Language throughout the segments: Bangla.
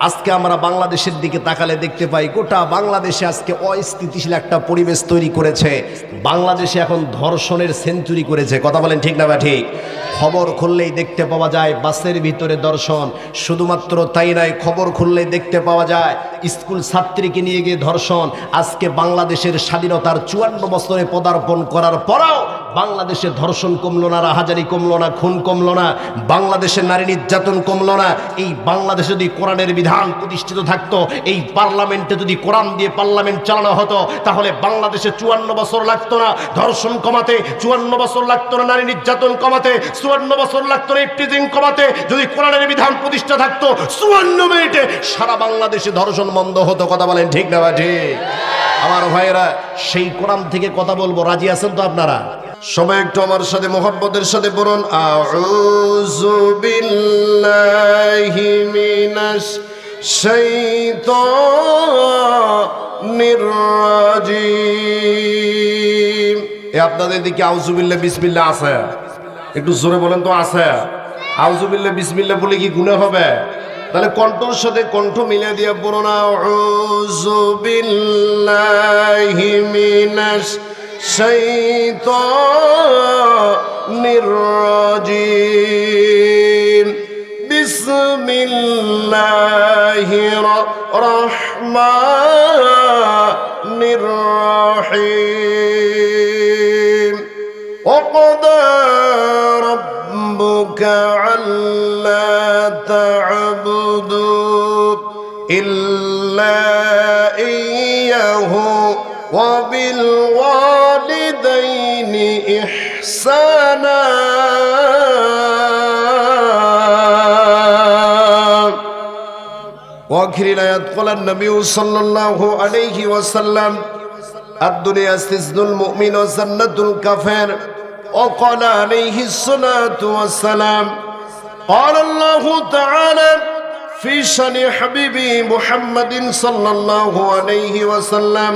আজকে আমরা বাংলাদেশের দিকে তাকালে দেখতে পাই গোটা বাংলাদেশে আজকে অস্থিতিশীল একটা পরিবেশ তৈরি করেছে। বাংলাদেশে এখন ধর্ষণের সেঞ্চুরি করেছে, কথা বলেন ঠিক না বা ঠিক? খবর খুললেই দেখতে পাওয়া যায় বাসের ভিতরে ধর্ষণ। শুধুমাত্র তাই নয়, খবর খুললেই দেখতে পাওয়া যায় স্কুল ছাত্রীকে নিয়ে গিয়ে ধর্ষণ। আজকে বাংলাদেশের স্বাধীনতার 54 বছরে পদার্পণ করার পরেও বাংলাদেশে ধর্ষণ কমলো না, রাহাজানি কমলো না, খুন কমলো না, বাংলাদেশের নারী নির্যাতন কমলো না। এই বাংলাদেশে যদি কোরআনের বিধান প্রতিষ্ঠিত থাকতো, এই পার্লামেন্টে যদি কোরআন দিয়ে পার্লামেন্ট চালানো হতো, তাহলে বাংলাদেশে 54 বছর লাগতো না ধর্ষণ কমাতে, 54 বছর লাগতো না নারী নির্যাতন কমাতে, 54 বছর লাগতো না ইফটিজিং কমাতে। যদি কোরআনের বিধান প্রতিষ্ঠা থাকতো, 54 মিনিটে সারা বাংলাদেশে ধর্ষণ বন্ধ হতো, কথা বলেন ঠিক না বা ঠিক? আমার ভাইয়েরা, সেই কোরআন থেকে কথা বলবো, রাজি আছেন তো আপনারা? সবাই একটু আমার সাথে মোহাব্বতের সাথে বলুন, আউযু বিল্লাহি মিনাশ শাইতানির রাজিম। আপনাদের দিকে আউযু বিল্লাহ বিসমিল্লাহ আছে? একটু জোরে বলেন তো, আছে? আউযু বিল্লাহ বিসমিল্লাহ বলে কি গুনাহ হবে? তাহলে কণ্ঠর সাথে কণ্ঠ মিলে দিয়ে বলুন, আউযু বিল্লাহি মিনাশ শাইতানির রাজিম। বিসমিল্লাহির রহমানির রহিম। ওয়াকাদা রাব্বুকা আল্লা তা'বুদু ইল্লা ইয়্যাহু ওয়া বিল ওয়ালিদাইনি ইহসানা। وآخر الآيات قال النبي صلى الله عليه وسلم الدنيا سجن المؤمن وجنة الكافر. وقال عليه الصلاة والسلام قال الله تعالى في شأن حبيبي محمد صلى الله عليه وسلم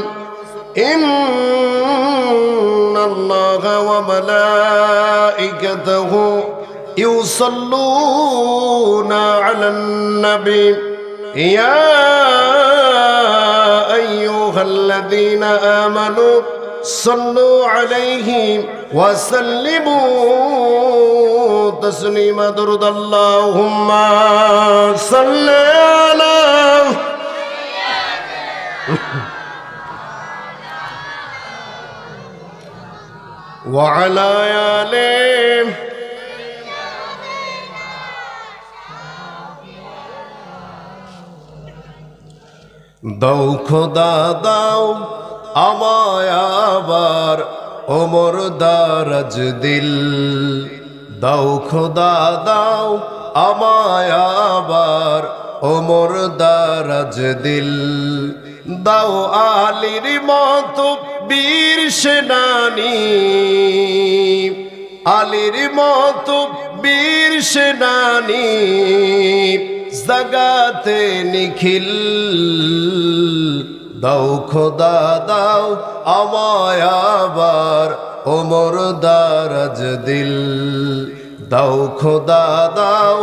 إن الله وملائكته يصلون على النبي يا أيها الذين آمنوا صلوا عليه وسلموا تسليما. درود اللهم صل على وعلى آله. দাও খোদা দাও আমায় আবার ওমর দারাজ দিল। দাও খোদা দাও আমায় আবার ওমর দারাজ দিল। দাও আলীর মতো বীর সেনানী, আলীর মতো বীর সেনানী জাগাতে নিখিল। দাও খোদা দাও আমায় আবার ওমর দারাজ দিল। দাও খোদা দাও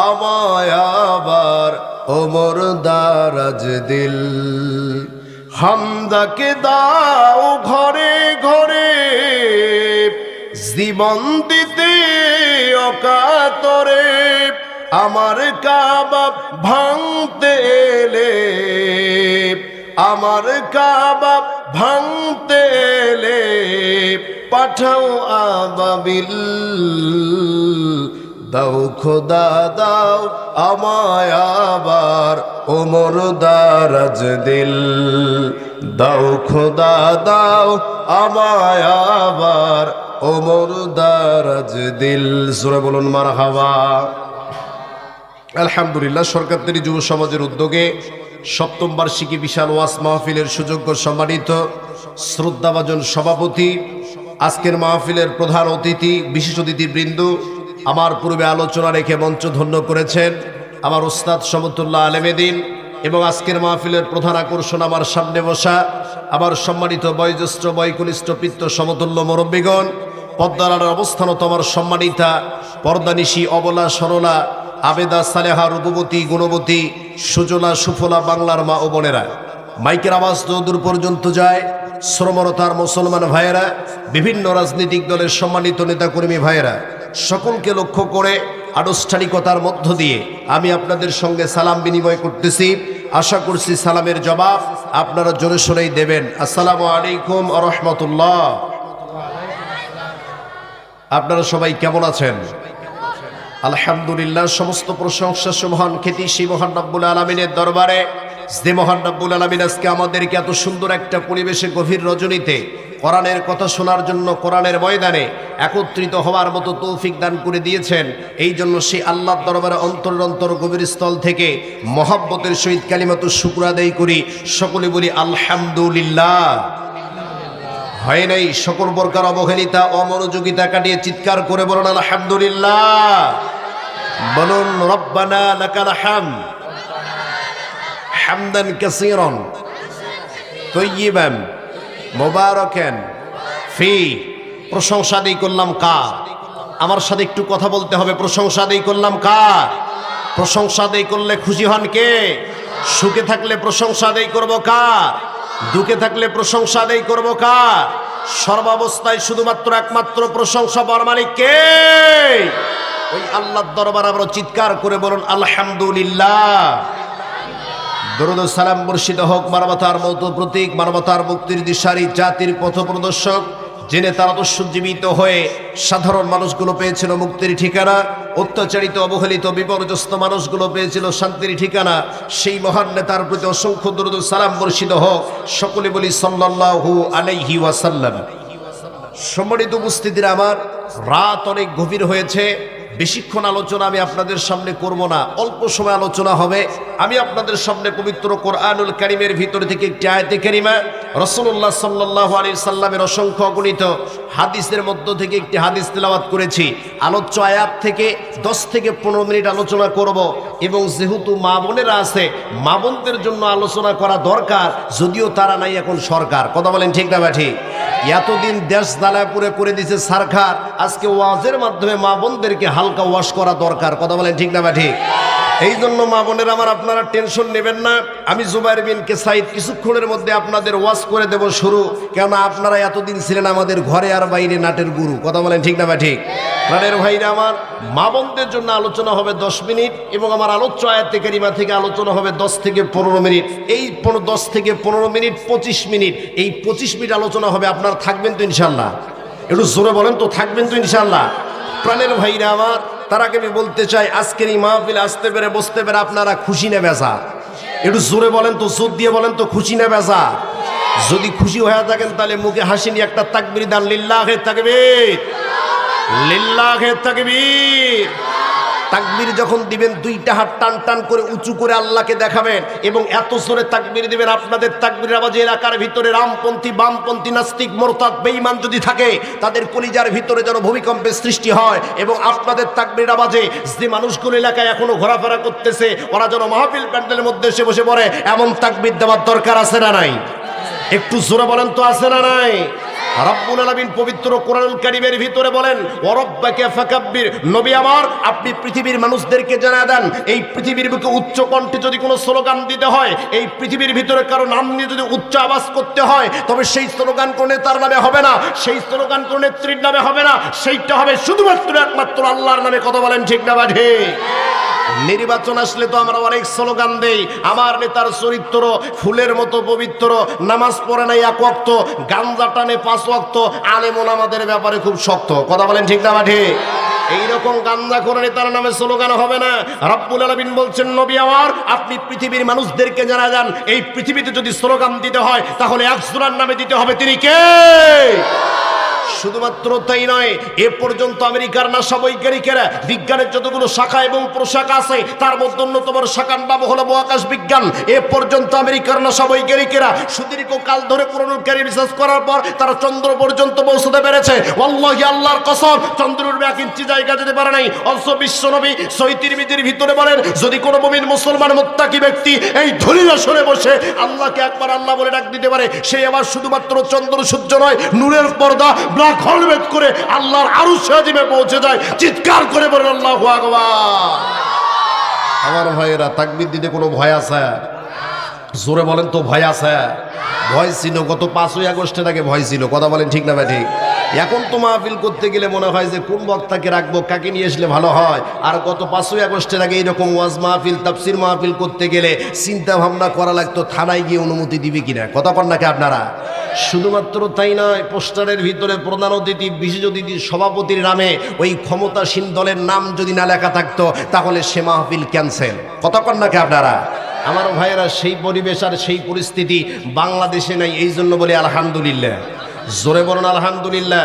আমায় আবার ওমর দারাজ দিল। হামদাকে দাও ঘরে ঘরে জীবন দিতে অকাতরে। আমার কাবা ভাঙতে এলে, আমার কাবা ভাঙতে এলে পাঠাও আবাবিল। দাও খোদা দাও আমায় আবার ওমর দারাজ দিল। দাও খোদা দাও আমায় আবার ওমর দারাজ দিল। সূরা বলুন মারহাবা। আলহামদুলিল্লাহ, সরকারি যুব সমাজের উদ্যোগে ৭ম বার্ষিকী বিশাল ওয়াজ মাহফিলের সুযোগ্য সম্মানিত শ্রদ্ধাভাজন সভাপতি, আজকের মাহফিলের প্রধান অতিথি, বিশেষ অতিথিবৃন্দ, আমার পূর্বে আলোচনা রেখে মঞ্চ ধন্য করেছেন আমার ওস্তাদ সমতুল্লাহ আলেমেদিন, এবং আজকের মাহফিলের প্রধান আকর্ষণ আমার সামনে বসা আমার সম্মানিত বয়োজ্যেষ্ঠ বয়কনিষ্ঠ পিত্ত সমতুল্য মুরব্বীগণ, পদ্মার অবস্থানত আমার সম্মানিতা পর্দানিশী অবলা সরলা আবেদা সালেহা রূপবতী গুণবতী সুজলা সুফলা বাংলার মা ও বোনেরা, মাইকের আওয়াজ দূর পর্যন্ত যায়। শ্রমরতার মুসলমান ভাইয়েরা, বিভিন্ন রাজনৈতিক দলের সম্মানিত নেতাকর্মী ভাইয়েরা, সকলকে লক্ষ্য করে আনুষ্ঠানিকতার মধ্য দিয়ে আমি আপনাদের সঙ্গে সালাম বিনিময় করতেছি। আশা করছি সালামের জবাব আপনারা জোরে শোনেই দেবেন। আসসালামু আলাইকুম ওয়া রাহমাতুল্লাহ। আপনারা সবাই কেমন আছেন? আলহামদুলিল্লাহ, সমস্ত প্রশংসা সুবহান খ্যাতি সেই মহান রব্বুল আলামিনের দরবারে। যে মহান রব্বুল আলামিন আজকে আমাদেরকে এত সুন্দর একটা পরিবেশে গভীর রজনীতে কোরআনের কথা শোনার জন্য কোরআনের ময়দানে একত্রিত হওয়ার মতো তৌফিক দান করে দিয়েছেন। এই জন্য সেই আল্লাহর দরবারে অন্তর গভীর স্থল থেকে মহব্বতের সহিত কালিমাতুশ শুকর আদায় করি। সকলে বলি আলহামদুলিল্লাহ। হয় নাই সকল প্রকার অবহেলিতা অমনোযোগিতা কাটিয়ে চিৎকার করে বলুন আলহামদুলিল্লাহ। বলুন রব্বানা লাকাল হামদ হামদান কাসীরান তাইয়িবান মুবারাকান ফি। প্রশংসা আদায় করলাম কার? আমার সাথে একটু কথা বলতে হবে। প্রশংসা আদায় করলাম কার? প্রশংসা আদায় করলে খুশি হন কে? সুখে থাকলে প্রশংসা আদায় করব কার? দুঃখে থাকলে প্রশংসা আদায় করব কার? সর্বাবস্থায় শুধুমাত্র একমাত্র প্রশংসা পাওয়ার মালিক কে? ওই আল্লাহর দরবারে আমরা চিৎকার করে বলুন আলহামদুলিল্লাহ। দরুদ ও সালাম বর্ষিত হোক মানবতার মতো প্রতীক, মানবতার মুক্তির দিশারি, জাতির পথ প্রদর্শক, জেনে তার আদর্শজীবিত হয়ে সাধারণ মানুষগুলো পেয়েছিল মুক্তির ঠিকানা, অত্যাচারিত অবহেলিত বিপর্যস্ত মানুষগুলো পেয়েছিল শান্তির ঠিকানা। সেই মহান নেতার প্রতি অসংখ্য দরুদ ও সালাম বর্ষিত হোক। সকলে বলি সাল্লাল্লাহু আলাইহি ওয়াসাল্লাম। সম্মানিত উপস্থিতিরা, আমার রাত অনেক গভীর হয়েছে। বেশিক্ষণ আলোচনা আমি আপনাদের সামনে করব না, অল্প সময় আলোচনা হবে। আমি আপনাদের সামনে পবিত্র কোরআনুল কারীমের ভিতর থেকে একটি আয়াতে কারিমা, রাসূলুল্লাহ সাল্লাল্লাহু আলাইহি সাল্লামের অসংখ্য অগণিত হাদিসের মধ্য থেকে একটি হাদিস তেলাওয়াত করেছি। আলোচ্য আয়াত থেকে 10 থেকে 15 মিনিট আলোচনা করব। এবং যেহেতু মা বোনেরা আছে, মা বোনদের জন্য আলোচনা করা দরকার, যদিও তারা নাই এখন সরকার। কথা বলেন ঠিক না ঠিক? এতদিন দেশ দালাপুরে করে দিয়েছে সরকার, আজকে ওয়াজের মাধ্যমে মা বোনদেরকে হালকা ওয়াশ করা দরকার। কথা বলেন ঠিক না ঠিক? এই জন্য মা বোনের আমার, আপনারা টেনশন নেবেন না। আমি জুবাইর বিন কেসাইদ কিছুক্ষণের মধ্যে আপনাদের ওয়াজ করে দেব শুরু। কেননা আপনারা এতদিন ছিলেন আমাদের ঘরে আর বাইরে নাটের গুরু। কথা বলেন ঠিক না ঠিক? প্রাণের ভাইরা আমার, মা বোনদের জন্য আলোচনা হবে 10 মিনিট এবং আমার আলোচ্য আয়াতে কারিমা থেকে আলোচনা হবে 10 থেকে 15 মিনিট। এই 10 থেকে 15 মিনিট 25 মিনিট, এই 25 মিনিট আলোচনা হবে। আপনারা থাকবেন তো ইনশাল্লাহ? একটু জোরে বলেন তো, থাকবেন তো ইনশাল্লাহ? প্রাণের ভাইরা আমার, তার আগে আমি বলতে চাই, আজকের এই মাহফিলে আসতে পেরে বসতে পেরে আপনারা খুশি না বেজার? একটু জোরে বলেন তো, জোর দিয়ে বলেন তো, খুশি না বেজার? যদি খুশি হয়ে থাকেন তাহলে মুখে হাসি নিয়ে একটা তাকবীর দেন। লিল্লাহে তাকবীর, লিল্লাহে তাকবীর। তাকবীর যখন দিবেন, দুইটা হাত টান টান করে উঁচু করে আল্লাহকে দেখাবেন এবং এত জোরে তাকবীর দিবেন, আপনাদের তাকবীরের আওয়াজে এলাকার ভিতরে রামপন্থী, বামপন্থী, নাস্তিক, মোরতাদ, বেঈমান যদি থাকে, তাদের কলিজার ভিতরে যেন ভূমিকম্পের সৃষ্টি হয়। এবং আপনাদের তাকবীরের আওয়াজে যে মানুষগুলো এলাকায় এখনো ঘোরাফেরা করতেছে, ওরা যেন মাহফিল প্যান্ডেলের মধ্যে এসে বসে পড়ে, এমন তাকবীর দেওয়ার দরকার আছে না নাই? একটু জোরে বলেন তো, আছে না নাই? রব্বুল আলামিন পবিত্র কোরআনুল কারীমের ভিতরে বলেন, ওয়া রাব্বাকা ফাকাব্বির। নবী আমার, আপনি পৃথিবীর মানুষদেরকে জানায় দেন, এই পৃথিবীর বুকে উচ্চ কণ্ঠে যদি কোনো স্লোগান দিতে হয়, এই পৃথিবীর ভিতরে কারো নাম নিয়ে যদি উচ্চ আওয়াজ করতে হয়, তবে সেই স্লোগান কোন নেতার নামে হবে না, সেই স্লোগান কোন নেত্রীর নামে হবে না, সেইটা হবে শুধুমাত্র একমাত্র আল্লাহর নামে। কথা বলেন ঠিক না ঠিক? নির্বাচন আসলে তো আমরা অনেক স্লোগান দেই, আমার নেতার চরিত্র ফুলের মতো পবিত্র, নামাজ পড়ে নাই 1 ওয়াক্ত, গাঞ্জা টানে 5 ওয়াক্ত, আলেমন আমাদের ব্যাপারে খুব শক্ত। কথা বলেন ঠিক না ঠিক? এইরকম গাঞ্জা করে নেতার নামে স্লোগান হবে না। রব্বুল আলামিন বলছেন, নবী আমার, আপনি পৃথিবীর মানুষদেরকে জানা যান, এই পৃথিবীতে যদি স্লোগান দিতে হয় তাহলে একজনের নামে দিতে হবে, তিনি কে? শুধুমাত্র তাই নয়, এ পর্যন্ত আমেরিকার নাসা বৈজ্ঞানিকেরা বিজ্ঞানের যতগুলো শাখা এবং প্রশাখা আছে, তার মধ্যে অন্যতম শাখার নাম হলো মহাকাশ বিজ্ঞান। এ পর্যন্ত আমেরিকার নাসা বৈজ্ঞানিকেরা সুদীর্ঘ কাল ধরে কোরআনুল কারীম রিসার্চ করার পর তারা চন্দ্র পর্যন্ত পৌঁছতে পেরেছে। ওয়াল্লাহি, আল্লাহর কসম, চন্দ্রের 1 ইঞ্চি জায়গা যেতে পারে নাই। অথচ বিশ্বনবী সহিহ তিরমিজির ভিতরে বলেন, যদি কোনো মুমিন মুসলমান মুত্তাকি ব্যক্তি এই ধনীর আসনে বসে আল্লাহকে একবার আল্লাহ বলে ডাক দিতে পারে, সে আবার শুধুমাত্র চন্দ্র সূর্য নয়, নূরের পর্দা ব্ল্যাক হোল ভেদ করে আল্লাহর আরশ আজিমে পৌঁছে যায়। চিৎকার করে বলেন আল্লাহু আকবার। আমার ভাইয়েরা তাকবীর দিতে কোনো ভয় আছে? জোরে বলেন তো, ভয় আছে? ভয় ছিল গত 5ই আগস্টের আগে, ভয় ছিল। কথা বলেন ঠিক না ভাই ঠিক? এখন তো মাহফিল করতে গেলে মনে হয় যে কোন বক্তাকে রাখবো, কাকে নিয়ে আসলে ভালো হয়। আর গত 5ই আগস্টের আগে এইরকম ওয়াজ মাহফিল, তাফসির মাহফিল করতে গেলে চিন্তা ভাবনা করা লাগতো থানায় গিয়ে অনুমতি দিবে কিনা। কথা কন নাকি আপনারা? শুধুমাত্র তাই নয়, পোস্টারের ভিতরে প্রধান অতিথি, বিশেষ অতিথি, সভাপতির নামে ওই ক্ষমতাসীন দলের নাম যদি না লেখা থাকতো তাহলে সে মাহফিল ক্যান্সেল। কথা কন নাকি আপনারা? আমার ভাইয়েরা, সেই পরিবেশ আর সেই পরিস্থিতি বাংলাদেশে নাই। এই জন্য বলি আলহামদুলিল্লাহ। জোরে বলুন আলহামদুলিল্লাহ।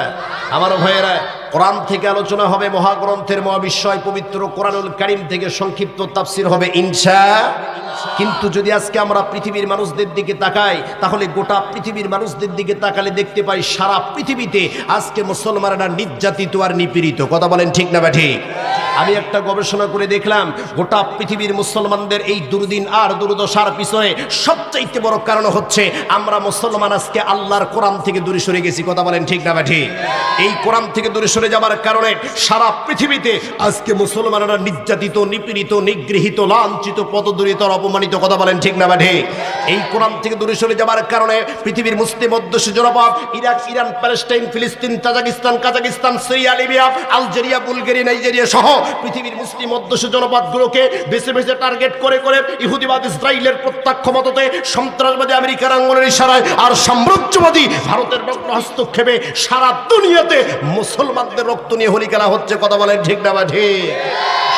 আমার ভাইয়েরা, কোরআন থেকে আলোচনা হবে, মহাগ্রন্থের মহাবিশ্বয় পবিত্র কোরআনুল কারীম থেকে সংক্ষিপ্ত তাফসীর হবে কিন্তু যদি আজকে আমরা পৃথিবীর মানুষদের দিকে তাকাই, তাহলে গোটা পৃথিবীর মানুষদের দিকে তাকালে দেখতে পাই সারা পৃথিবীতে আজকে মুসলমানরা নির্যাতিত আর নিপীড়িত। কথা বলেন ঠিক না বা ঠিক? আমি একটা গবেষণা করে দেখলাম, গোটা পৃথিবীর মুসলমানদের এই দুর্দিন আর দুর্দশার পিছনে সবচাইতে বড় কারণ হচ্ছে আমরা মুসলমান আজকে আল্লাহর কোরআন থেকে দূরে সরে গেছি। কথা বলেন ঠিক না বা ঠিক? এই কোরআন থেকে দূরে সরে যাবার কারণে সারা পৃথিবীতে আজকে মুসলমানরা নির্যাতিত, নিপীড়িত, নিগৃহীত, লাঞ্ছিত, পদদলিত, অপমানিত। কথা বলেন ঠিক না বা ঠিক? এই কোরআন থেকে দূরে সরে যাবার কারণে পৃথিবীর মুসলিম অধ্যুষিত জনপদ ইরাক, ইরান, প্যালেস্টাইন, ফিলিস্তিন, Tajikistan, Kazakhstan, Syria, Libya, Algeria, Bulgaria, Nigeria সহ পৃথিবীর মুসলিম অধ্যুষিত জনপদগুলোকে বেছে বেছে টার্গেট করে করে ইহুদিবাদ ইসরায়েলের প্রত্যক্ষ মদতে, সন্ত্রাসবাদী আমেরিকার আঙ্গুলের ইশারায় আর সাম্রাজ্যবাদী ভারতের নগ্ন হস্তক্ষেপে সারা দুনিয়াতে মুসলমানদের রক্ত নিয়ে হোলি খেলা হচ্ছে। কথা বলেন ঠিক না বা ঠিক?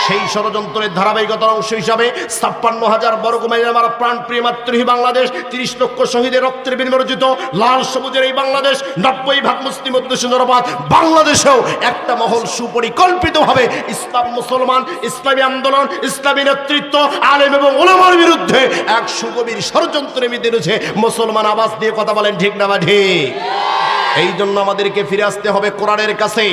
সেই ষড়যন্ত্রের ধারাবাহিকতার অংশ হিসাবে 56,000 বর্গ মাইল আমার প্রাণপ্রিয় মাতৃভূমি বাংলাদেশ, 30 লক্ষ শহীদের রক্তের বিনিময়ে অর্জিত লাল সবুজের এই বাংলাদেশ, 90% মুসলিম অধ্যুষিত জনপদ বাংলাদেশেও একটা মহল সুপরিকল্পিতভাবে ইসলাম, মুসলমান, ইসলামী আন্দোলন, ইসলামী নেতৃত্ব, আলেম এবং উলামার বিরুদ্ধে এক সুগভীর ষড়যন্ত্রে মেতে রয়েছে। মুসলমান আওয়াজ দিয়ে কথা বলেন ঠিক না বা ঠিক? এই জন্য আমাদেরকে ফিরে আসতে হবে কোরআনের কাছে,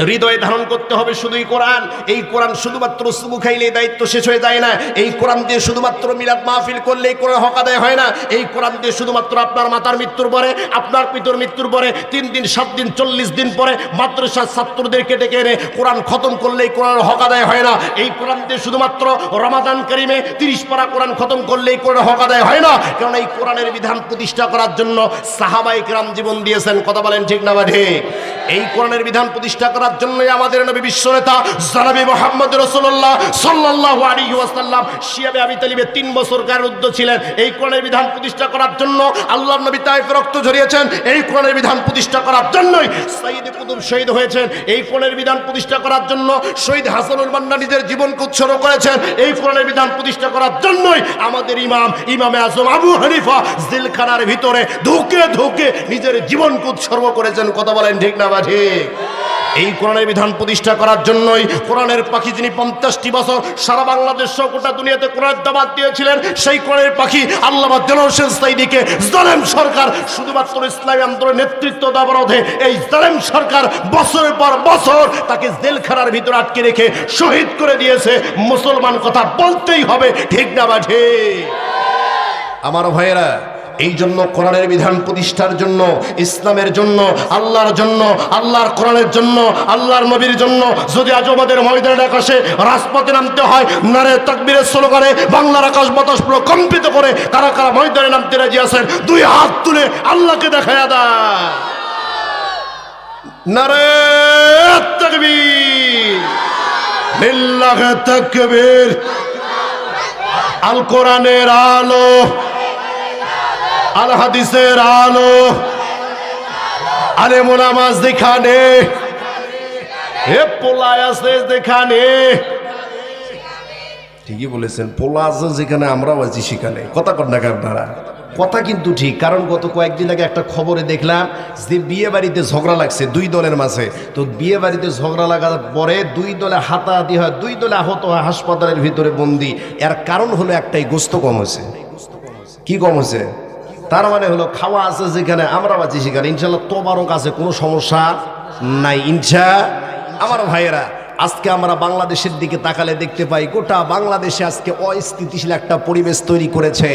হৃদয়ে ধারণ করতে হবে শুধুই কোরআন। এই কোরআন শুধুমাত্র সুবু খাইলে দায়িত্ব শেষ হয়ে যায় না। এই কোরআন দিয়ে শুধুমাত্র মিলাদ মাহফিল করলে এই কোরআন হক আদায় হয় না। এই কোরআন দিয়ে শুধুমাত্র আপনার মাতার মৃত্যুর পরে, আপনার পিতার মৃত্যুর পরে 3 দিন, 7 দিন, 40 দিন পরে মাদ্রাসার ছাত্রদেরকে ডেকে এনে কোরআন খতম করলে এই কোরআন হক আদায় হয় না। এই কোরআন দিয়ে শুধুমাত্র রমাদান কারিমে 30 পারা কোরআন খতম করলে এই কোরআন হক আদায় হয় না। কারণ এই কোরআনের বিধান প্রতিষ্ঠা করার জন্য সাহাবায়ে কেরাম জীবন দিয়েছেন। কথা বলেন ঠিক না বা ঠিক? এই কোরআনের বিধান প্রতিষ্ঠা করার জন্যই আমাদের নবী বিশ্বনেতা জনাবে মুহাম্মদ রাসূলুল্লাহ সাল্লাল্লাহু আলাইহি ওয়াসাল্লাম শিয়াবে আবি তালিবে 3 বছর কারারুদ্ধ ছিলেন। এই কোরআনের বিধান প্রতিষ্ঠা করার জন্য আল্লাহর নবী তায়েফে রক্ত ঝরিয়েছেন। এই কোরআনের বিধান প্রতিষ্ঠা করার জন্যই সাইয়েদে কুতুব শহীদ হয়েছেন। এই কোরআনের বিধান প্রতিষ্ঠা করার জন্য শহীদ হাসানুল মান্না নিজের জীবনকে উৎসর্গ করেছেন। এই কোরআনের বিধান প্রতিষ্ঠা করার জন্যই আমাদের ইমামে আজম আবু হানিফা জেলখানার ভিতরে ধুকে ধুকে নিজের জীবনকে উৎসর্গ করেছেন। কথা বলেন ঠিক না বা ঠিক? এই কোরআনের বিধান প্রতিষ্ঠা করার জন্যই কোরআনের পাখি যিনি 50টি বছর সারা বাংলাদেশ সহ গোটা দুনিয়াতে কোরআনের দাওয়াত দিয়েছিলেন, সেই কোরআনের পাখি আল্লামা দেলোয়ার হোসেন সাঈদীকে জালেম সরকার শুধুমাত্র ইসলামী আন্দোলনের নেতৃত্ব দেওয়ার বিরুদ্ধে এই জালেম সরকার বছরের পর বছর তাকে জেলখানার ভিতরে আটকে রেখে শহীদ করে দিয়েছে। মুসলমান কথা বলতেই হবে, ঠিক না বা ঠিক? আমার ভাইয়েরা, এই জন্য কোরআনের বিধান প্রতিষ্ঠার জন্য, ইসলামের জন্য, আল্লাহর জন্য, আল্লাহর কোরআনের জন্য, আল্লাহর নবীর জন্য যদি আজ আমাদের ময়দানের আকাশে রাজপথে নামতে হয়, নারে তাকবীরের স্লোগানে বাংলার আকাশ বাতাস পুরো কম্পিত করে কারা কারা ময়দানে নামতে রাজি আছেন 2 হাত তুলে আল্লাহকে দেখায়া দেয়। নারে তাকবীর, লিল্লাহি তাকবীর। আল কোরআনের আলো, আল হাদিসের আলো, আলেম ওলামা যেখানে, হে পোলায় আছে যেখানে। ঠিকই বলেছেন, পোলা আছে যেখানে আমরাও আছি সেখানে। কথা কন না আপনারা? কথা কিন্তু ঠিক। কারণ গত কয়েকদিন আগে একটা খবরে দেখলাম যে বিয়ে বাড়িতে ঝগড়া লাগছে 2 দলের মাঝে। তো বিয়ে বাড়িতে ঝগড়া লাগার পরে 2 দলে হাতাহাতি হয়, 2 দলে আহত হয়, হাসপাতালের ভিতরে বন্দি। এর কারণ হলো একটাই, গোস্ত কম হয়েছে। কি কম হয়েছে? তার মানে হলো খাওয়া আছে যেখানে আমরা আছি সেখানে ইনশাল্লাহ তোবারক আছে, কোনো সমস্যা নাই ইনশা। আমার ভাইয়েরা, আজকে আমরা বাংলাদেশের দিকে তাকালে দেখতে পাই গোটা বাংলাদেশে আজকে অস্থিতিশীল একটা পরিবেশ তৈরি করেছে।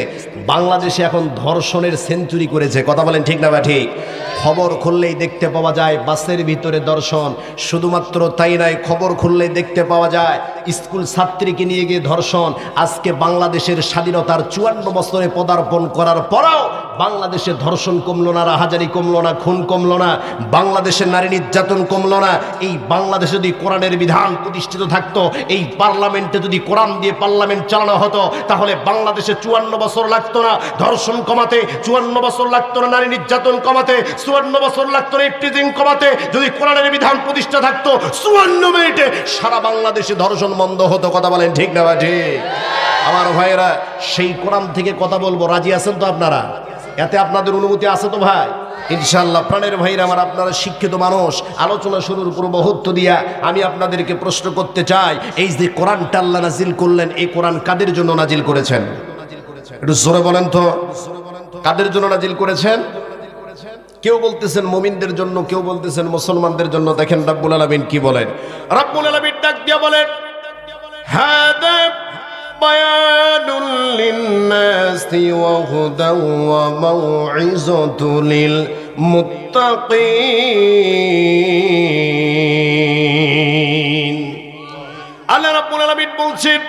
বাংলাদেশে এখন ধর্ষণের সেঞ্চুরি করেছে। কথা বলেন ঠিক না বা ঠিক? খবর খুললেই দেখতে পাওয়া যায় বাসের ভিতরে ধর্ষণ। শুধুমাত্র তাই নয়, খবর খুললেই দেখতে পাওয়া যায় স্কুল ছাত্রীকে নিয়ে গিয়ে ধর্ষণ। আজকে বাংলাদেশের স্বাধীনতার 54 বছরে পদার্পণ করার পরেও বাংলাদেশে ধর্ষণ কমলো না, রাহাজারি কমলো না, খুন কমলো না, বাংলাদেশের নারী নির্যাতন কমলো না। এই বাংলাদেশে যদি কোরআনের বিধান প্রতিষ্ঠিত থাকতো, এই পার্লামেন্টে যদি কোরআন দিয়ে পার্লামেন্ট চালানো হতো, তাহলে বাংলাদেশে 54 বছর লাগতো না ধর্ষণ কমাতে, 54 বছর লাগতো না নারী নির্যাতন কমাতে, 54 বছর লাগতো না ইফটিজিং কমাতে। যদি কোরআনের বিধান প্রতিষ্ঠা থাকতো, 54 মিনিটে সারা বাংলাদেশে ধর্ষণ বন্ধ হতো। কথা বলেন ঠিক না ঠিক? আমার ভাইয়েরা, সেই কোরআন থেকে কথা বলবো, রাজি আছেন তো আপনারা? এতে আপনাদের অনুমতি আছে তো ভাই? ইনশাআল্লাহ। প্রাণের ভাইরা আমার, আপনারা শিক্ষিত মানুষ, আলোচনা শুরুর পূর্ব মুহূর্ত দিয়া আমি আপনাদেরকে প্রশ্ন করতে চাই, এই যে কোরআনটা আল্লাহ নাজিল করলেন, এই কোরআন কাদের জন্য নাজিল করেছেন? একটু জোরে বলেন তো, কাদের জন্য নাজিল করেছেন? কেউ বলতেছেন মুমিনদের জন্য, কেউ বলতেছেন মুসলমানদের জন্য। দেখেন রব্বুল আলামিন কি বলেন। রব্বুল আলামিন ডাক দিয়া বলেন, হাদা বায়ানুল লিন্নাসি ওয়া হুদা ওয়া মাউইযাতুল লিল মুত্তাকিন। আল্লাহ রাব্বুল আলামিন বলছেন,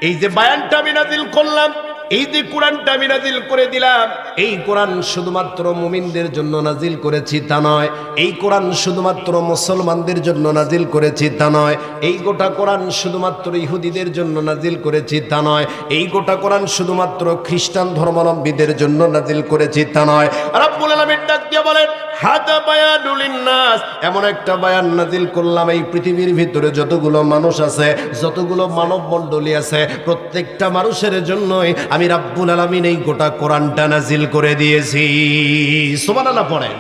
এই যে বায়ানটা আমি নাজিল করলাম, এই যে কোরআনটা আমি নাজিল করে দিলাম, এই কোরআন শুধুমাত্র মুমিনদের জন্য নাজিল করেছি তা নয়, এই কোরআন শুধুমাত্র মুসলমানদের জন্য নাজিল করেছি তা নয়, এই গোটা কোরআন শুধুমাত্র ইহুদিদের জন্য নাজিল করেছি তা নয়, এই গোটা কোরআন শুধুমাত্র খ্রিস্টান ধর্মাবলম্বীদের জন্য নাজিল করেছি তা নয়। রব্বুল আলামিন ডাক দিয়ে বলেন, হাদা বায়ানুল লিন্নাস, এমন একটা বায়ান নাজিল করলাম, এই পৃথিবীর ভিতরে যতগুলো মানুষ আছে, যতগুলো মানব মণ্ডলী আছে, প্রত্যেকটা মানুষের জন্যই আমি রব্বুল আলামিন এই গোটা কোরআনটা নাজিল করে দিয়েছি। সুবহানাল্লাহ পড়েন।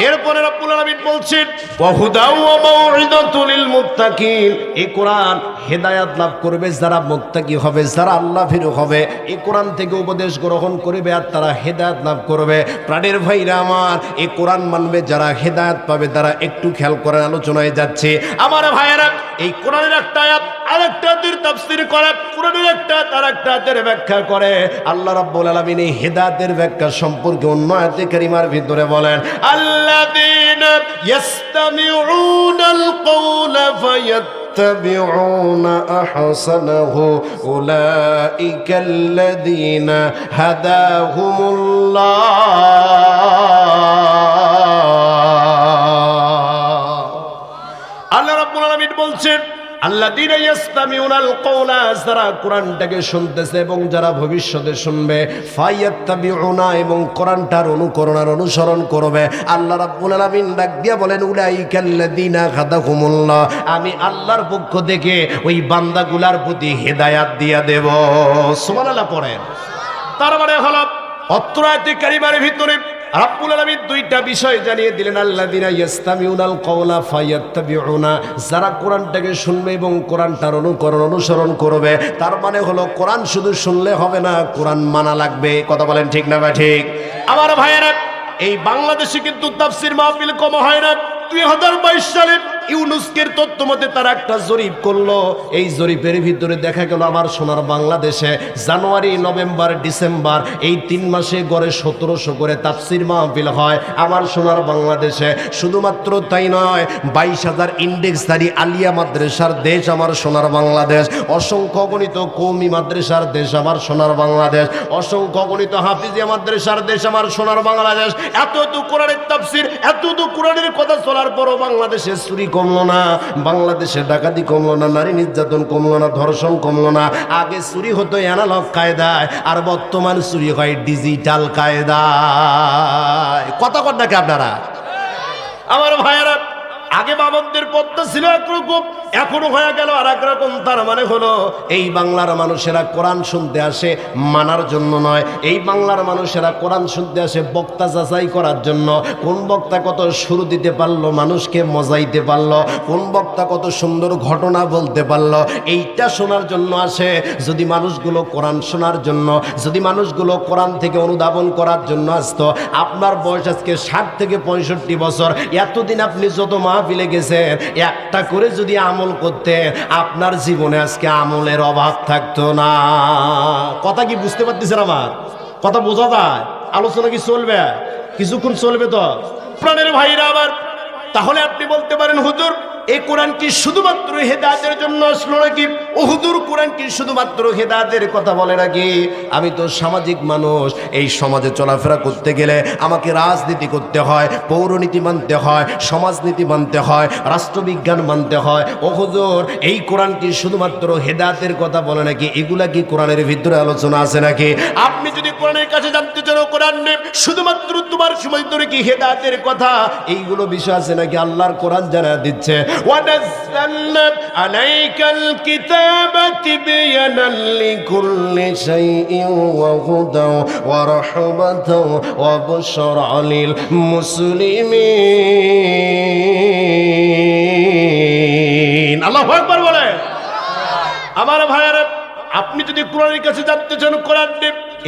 এরপরে রব্বুল আলামিন বলছেন, ওয়া হুদা ওয়া মাউইযাতুল লিল মুত্তাকিন, এই কোরআন হেদায়েত লাভ করবে যারা মুত্তাকি হবে, যারা আল্লাহ ভীরু হবে, এই কোরআন থেকে উপদেশ গ্রহণ করবে আর তারা হেদায়েত লাভ করবে। প্রাণের ভাইরা আমার, এই কোরআন মানবে যারা হেদায়েত পাবে তারা। একটু খেয়াল করে আলোচনায় যাচ্ছে আমার ভাইয়েরা। এই কোরআনের একটা আয়াত আরেকটা আয়াতের তাফসীর করে, কোরআনের একটা আরেকটা আয়াতের ব্যাখ্যা করে। আল্লাহ রাব্বুল আলামিন এই হেদায়েতের ব্যাখ্যা সম্পর্কে অন্য আয়াতে কারিমার ভিতরে বলেন, আল্লাযীনা ইয়াসতামিউনাল কওলা ফায়াত্তাবিউনা আহসানাহু উলাইকাল্লাযীনা হাদাহুমুল্লাহ। আল্লাহ রাব্বুল আলামিন বলছেন, আল্লাযীনা ইয়াসতামিউনাল কওলা, যারা কোরআনটাকে শুনতেছে এবং যারা ভবিষ্যতে শুনবে, ফায়াত্তাবিউনা, এবং কোরআনটার অনুকরণ আর অনুসরণ করবে। আল্লাহ রাব্বুল আলামিন ডাক দিয়ে বলেন, উলাইকাল্লাযীনা হাদাহুমুল্লাহ, আমি আল্লাহর পক্ষ থেকে ওই বান্দাগুলার প্রতি হেদায়েত দিয়ে দেব। সুবহানাল্লাহ পড়েন। তার মানে হলো অত্র আয়াতে কারিমার ভিতরে রব্বুল আলামিন দুইটা বিষয় জানিয়ে দিলেন। আল্লাযীনা ইয়াসতামিউনাল কওলা ফায়াত্তাবিউনা, যারা কোরআনটাকে শুনবে এবং কোরআনটার অনুকরণ অনুসরণ করবে। তার মানে হলো কোরআন শুধু শুনলে হবে না, কোরআন মানা লাগবে। কথা বলেন ঠিক না বা ঠিক? আমার ভাইয়েরা, এই বাংলাদেশে কিন্তু তাফসীর মাহফিল কম হয় না। 2022 সালে ইউনুস্কের তথ্য মতে তারা একটা জরিপ করলো। এই জরিপের ভিতরে দেখা গেল আমার সোনার বাংলাদেশে জানুয়ারি, নভেম্বর, ডিসেম্বর এই 3 মাসে গড়ে 1700 করে তাফসীর মাহফিল হয় আমার সোনার বাংলাদেশে। শুধুমাত্র তাই নয়, 22,000 ইন্ডেক্সধারী আলিয়া মাদ্রাসার দেশ আমার সোনার বাংলাদেশ, অসংখ্য গণিত কওমি মাদ্রাসার দেশ আমার সোনার বাংলাদেশ, অসংখ্য গণিত হাফিজিয়া মাদ্রাসার দেশ আমার সোনার বাংলাদেশ। এত কোরআনের তাফসীর, এত কোরআনের কথা চলার পরও বাংলাদেশে চুরি কমলো না, বাংলাদেশে ডাকাতি কমলো না, নারী নির্যাতন কমলো না, ধর্ষণ কমলো না। আগে চুরি হতো অ্যানালগ কায়দায়, আর বর্তমান চুরি হয় ডিজিটাল কায়দায়। কথা কন নাকি আপনারা? আমার ভাইয়েরা, আগে বামনদের পদ্মা ছিল একরকম, এখনো হয়ে গেল আর একরকম। তার মানে হলো এই বাংলার মানুষেরা কোরআন শুনতে আসে মানার জন্য নয়, এই বাংলার মানুষেরা কোরআন শুনতে আসে বক্তা যাচাই করার জন্য। কোন বক্তা কত সুর দিতে পারলো, মানুষকে মজাইতে পারলো, কোন বক্তা কত সুন্দর ঘটনা বলতে পারলো, এইটা শোনার জন্য আসে। যদি মানুষগুলো কোরআন শোনার জন্য, যদি মানুষগুলো কোরআন থেকে অনুধাবন করার জন্য আসতো, আপনার বয়স আজকে 60 থেকে 65 বছর, এতদিন আপনি যত মাহফিলে গেছেন, একটা করে যদি আমল আমল করতে আপনার জীবনে আজকে আমলের অভাব থাকতো না। কথা কি বুঝতে পারতেছেন? আমার কথা বোঝা যায়? আলোচনা কি চলবে? কিছুক্ষণ চলবে তো প্রাণের ভাইরা আমার। তাহলে আপনি বলতে পারেন হুজুর এই কোরআন কি শুধুমাত্র হেদায়েতের জন্য আসলো নাকি? ও হুজুর কোরআন কি শুধুমাত্র হেদায়েতের কথা বলে নাকি? আমি তো সামাজিক মানুষ, এই সমাজে চলাফেরা করতে গেলে আমাকে রাজনীতি করতে হয়, পৌরনীতি মানতে হয়, সমাজনীতি মানতে হয়, রাষ্ট্রবিজ্ঞান মানতে হয়। ও হুজুর এই কোরআন কি শুধুমাত্র হেদায়েতের কথা বলে নাকি? এগুলা কি কোরআনের ভিতরে আলোচনা আছে নাকি? আপনি যদি কোরআনের কাছে জানতে চান কোরআন শুধুমাত্র তোমার সময় ধরে কি হেদায়েতের কথা, এইগুলো বিষয় আছে নাকি? আল্লাহর কোরআন জানা দিচ্ছে وَنَزَّلْنَا عَلَيْكَ الْكِتَابَ تِبْيَانًا لِكُلِّ شَيْءٍ وَهُدًى وَرَحْمَةً وَبُشْرَى لِلْمُسْلِمِينَ। আল্লাহু আকবার বলে। আমার ভাইয়েরা, আপনি যদি কোরআনের কাছে জানতে চান কোরআন